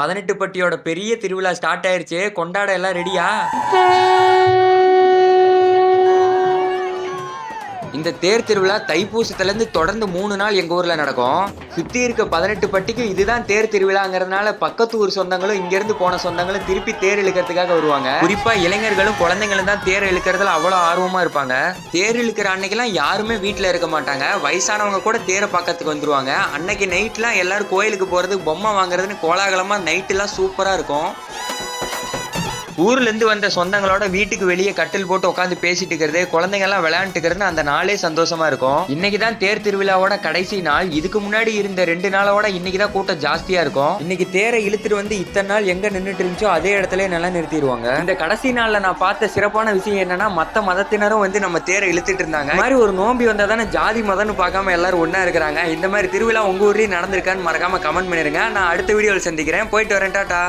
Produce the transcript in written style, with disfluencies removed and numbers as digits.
18 பட்டியோட பெரிய திருவிழா ஸ்டார்ட் ஆயிருச்சு. கொண்டாட எல்லாம் ரெடியா? இந்த தேர் திருவிழா தைப்பூசத்துல இருந்து தொடர்ந்து 3 நாள் எங்க ஊர்ல நடக்கும். சுத்தி இருக்க 18 பட்டிக்கு இதுதான் தேர் திருவிழாங்கிறதுனால பக்கத்து ஊர் சொந்தங்களும் இங்க இருந்து போன சொந்தங்களும் திருப்பி தேர் இழுக்கிறதுக்காக வருவாங்க. குறிப்பா இளைஞர்களும் குழந்தைங்களும் தான் தேர் இழுக்கிறதுல அவ்வளவு ஆர்வமா இருப்பாங்க. தேர் இழுக்கிற அன்னைக்கெல்லாம் யாருமே வீட்டுல இருக்க மாட்டாங்க. வயசானவங்க கூட தேரை பக்கத்துக்கு வந்துருவாங்க. அன்னைக்கு நைட்லாம் எல்லாரும் கோயிலுக்கு போறது, பொம்மை வாங்குறதுன்னு கோலாகலமா நைட் எல்லாம் சூப்பரா இருக்கும். ஊர்ல இருந்து வந்த சொந்தங்களோட வீட்டுக்கு வெளியே கட்டில் போட்டு உட்காந்து பேசிட்டு இருக்கிறது, குழந்தைங்க எல்லாம் விளையாண்டுக்கிறது அந்த நாளே சந்தோஷமா இருக்கும். இன்னைக்குதான் தேர் திருவிழாவோட கடைசி நாள். இதுக்கு முன்னாடி இருந்த 2 நாளோட இன்னைக்குதான் கூட்டம் ஜாஸ்தியா இருக்கும். இன்னைக்கு தேரை இழுத்துட்டு வந்து இத்தனை நாள் எங்க நின்றுட்டு இருந்துச்சோ அதே இடத்துல நல்லா நிறுத்திடுவாங்க. இந்த கடைசி நாள்ல நான் பார்த்த சிறப்பான விஷயம் என்னன்னா, மத்த மதத்தினரும் வந்து நம்ம தேரை இழுத்துட்டு இருந்தாங்க. இந்த மாதிரி ஒரு நோம்பி வந்தா தானே ஜாதி மதம்னு பார்க்காம எல்லாரும் ஒன்னா இருக்கிறாங்க. இந்த மாதிரி திருவிழா உங்க ஊர்லயும் நடந்திருக்கான்னு மறக்காம கமெண்ட் பண்ணிருங்க. நான் அடுத்த வீடியோவில் சந்திக்கிறேன். போயிட்டு வரேன். டாடா.